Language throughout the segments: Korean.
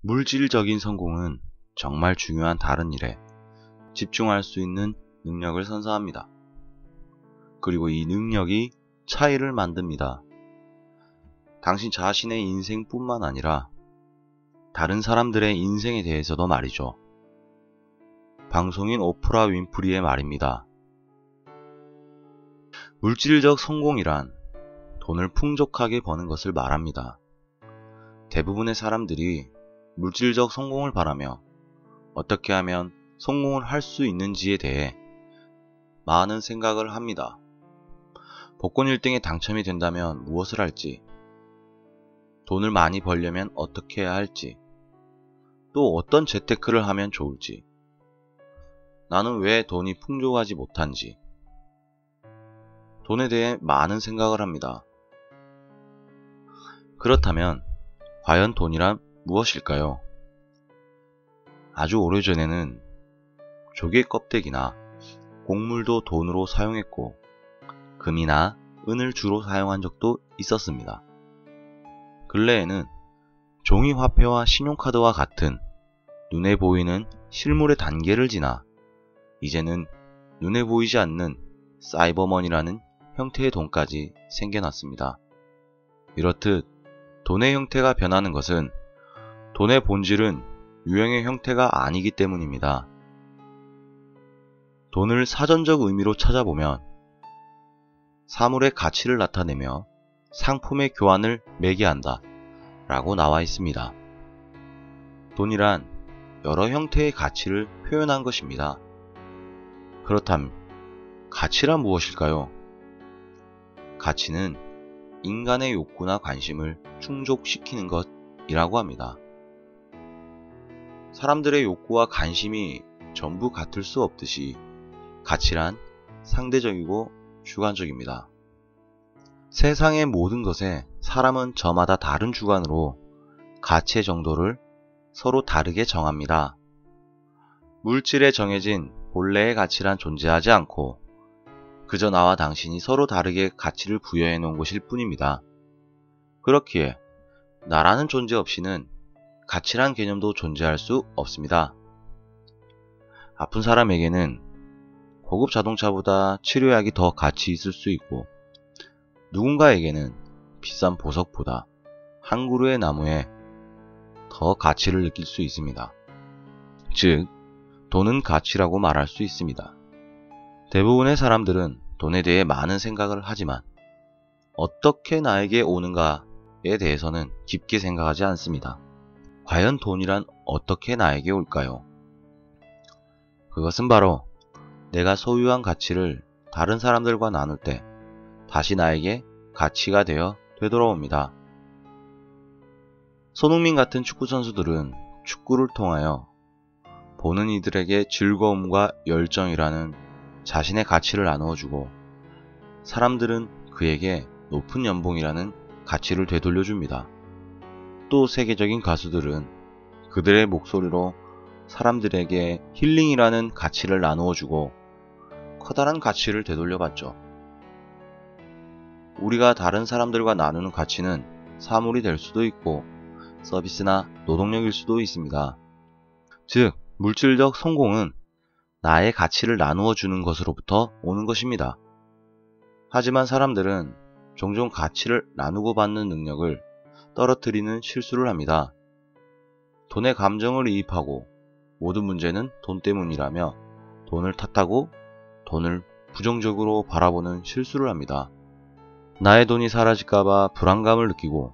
물질적인 성공은 정말 중요한 다른 일에 집중할 수 있는 능력을 선사합니다. 그리고 이 능력이 차이를 만듭니다. 당신 자신의 인생뿐만 아니라 다른 사람들의 인생에 대해서도 말이죠. 방송인 오프라 윈프리의 말입니다. 물질적 성공이란 돈을 풍족하게 버는 것을 말합니다. 대부분의 사람들이 물질적 성공을 바라며 어떻게 하면 성공을 할 수 있는지에 대해 많은 생각을 합니다. 복권 1등에 당첨이 된다면 무엇을 할지, 돈을 많이 벌려면 어떻게 해야 할지, 또 어떤 재테크를 하면 좋을지, 나는 왜 돈이 풍족하지 못한지, 돈에 대해 많은 생각을 합니다. 그렇다면 과연 돈이란 무엇일까요? 아주 오래전에는 조개 껍데기나 곡물도 돈으로 사용했고 금이나 은을 주로 사용한 적도 있었습니다. 근래에는 종이 화폐와 신용카드와 같은 눈에 보이는 실물의 단계를 지나 이제는 눈에 보이지 않는 사이버머니라는 형태의 돈까지 생겨났습니다. 이렇듯 돈의 형태가 변하는 것은 돈의 본질은 유형의 형태가 아니기 때문입니다. 돈을 사전적 의미로 찾아보면 사물의 가치를 나타내며 상품의 교환을 매개한다 라고 나와 있습니다. 돈이란 여러 형태의 가치를 표현한 것입니다. 그렇다면 가치란 무엇일까요? 가치는 인간의 욕구나 관심을 충족시키는 것이라고 합니다. 사람들의 욕구와 관심이 전부 같을 수 없듯이 가치란 상대적이고 주관적입니다. 세상의 모든 것에 사람은 저마다 다른 주관으로 가치의 정도를 서로 다르게 정합니다. 물질에 정해진 본래의 가치란 존재하지 않고 그저 나와 당신이 서로 다르게 가치를 부여해 놓은 것일 뿐입니다. 그렇기에 나라는 존재 없이는 가치란 개념도 존재할 수 없습니다. 아픈 사람에게는 고급 자동차보다 치료약이 더 가치 있을 수 있고 누군가에게는 비싼 보석보다 한 그루의 나무에 더 가치를 느낄 수 있습니다. 즉, 돈은 가치라고 말할 수 있습니다. 대부분의 사람들은 돈에 대해 많은 생각을 하지만 어떻게 나에게 오는가에 대해서는 깊게 생각하지 않습니다. 과연 돈이란 어떻게 나에게 올까요? 그것은 바로 내가 소유한 가치를 다른 사람들과 나눌 때 다시 나에게 가치가 되어 되돌아옵니다. 손흥민 같은 축구 선수들은 축구를 통하여 보는 이들에게 즐거움과 열정이라는 자신의 가치를 나누어주고 사람들은 그에게 높은 연봉이라는 가치를 되돌려줍니다. 또 세계적인 가수들은 그들의 목소리로 사람들에게 힐링이라는 가치를 나누어주고 커다란 가치를 되돌려받죠. 우리가 다른 사람들과 나누는 가치는 사물이 될 수도 있고 서비스나 노동력일 수도 있습니다. 즉, 물질적 성공은 나의 가치를 나누어 주는 것으로부터 오는 것입니다. 하지만 사람들은 종종 가치를 나누고 받는 능력을 떨어뜨리는 실수를 합니다. 돈에 감정을 이입하고 모든 문제는 돈 때문이라며 돈을 탓하고 돈을 부정적으로 바라보는 실수를 합니다. 나의 돈이 사라질까봐 불안감을 느끼고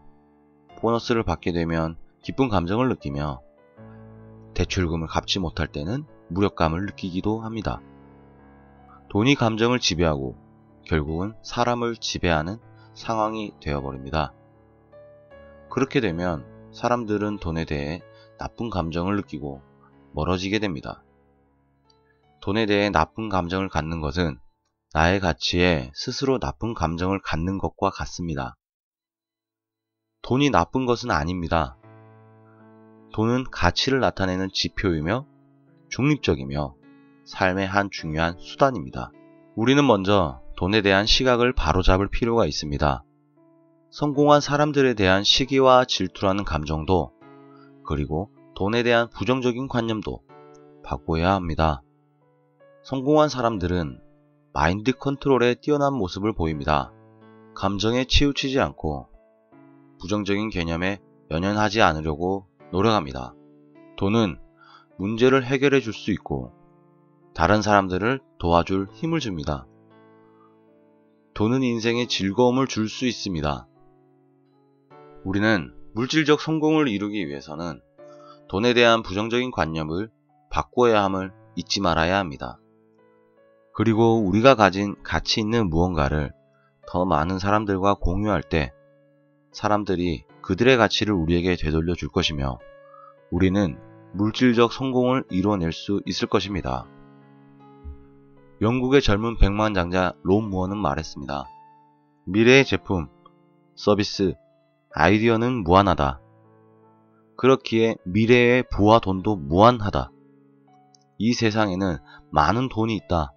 보너스를 받게 되면 기쁜 감정을 느끼며 대출금을 갚지 못할 때는 무력감을 느끼기도 합니다. 돈이 감정을 지배하고 결국은 사람을 지배하는 상황이 되어버립니다. 그렇게 되면 사람들은 돈에 대해 나쁜 감정을 느끼고 멀어지게 됩니다. 돈에 대해 나쁜 감정을 갖는 것은 나의 가치에 스스로 나쁜 감정을 갖는 것과 같습니다. 돈이 나쁜 것은 아닙니다. 돈은 가치를 나타내는 지표이며 중립적이며 삶의 한 중요한 수단입니다. 우리는 먼저 돈에 대한 시각을 바로잡을 필요가 있습니다. 성공한 사람들에 대한 시기와 질투라는 감정도 그리고 돈에 대한 부정적인 관념도 바꿔야 합니다. 성공한 사람들은 마인드 컨트롤에 뛰어난 모습을 보입니다. 감정에 치우치지 않고 부정적인 개념에 연연하지 않으려고 노력합니다. 돈은 문제를 해결해 줄 수 있고 다른 사람들을 도와줄 힘을 줍니다. 돈은 인생에 즐거움을 줄 수 있습니다. 우리는 물질적 성공을 이루기 위해서는 돈에 대한 부정적인 관념을 바꿔야 함을 잊지 말아야 합니다. 그리고 우리가 가진 가치 있는 무언가를 더 많은 사람들과 공유할 때 사람들이 그들의 가치를 우리에게 되돌려 줄 것이며 우리는 물질적 성공을 이뤄낼 수 있을 것입니다. 영국의 젊은 백만장자 론 무어는 말했습니다. 미래의 제품, 서비스, 아이디어는 무한하다. 그렇기에 미래의 부와 돈도 무한하다. 이 세상에는 많은 돈이 있다.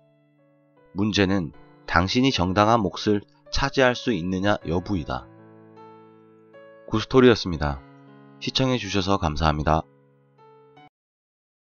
문제는 당신이 정당한 몫을 차지할 수 있느냐 여부이다. 구스토리였습니다. 시청해주셔서 감사합니다.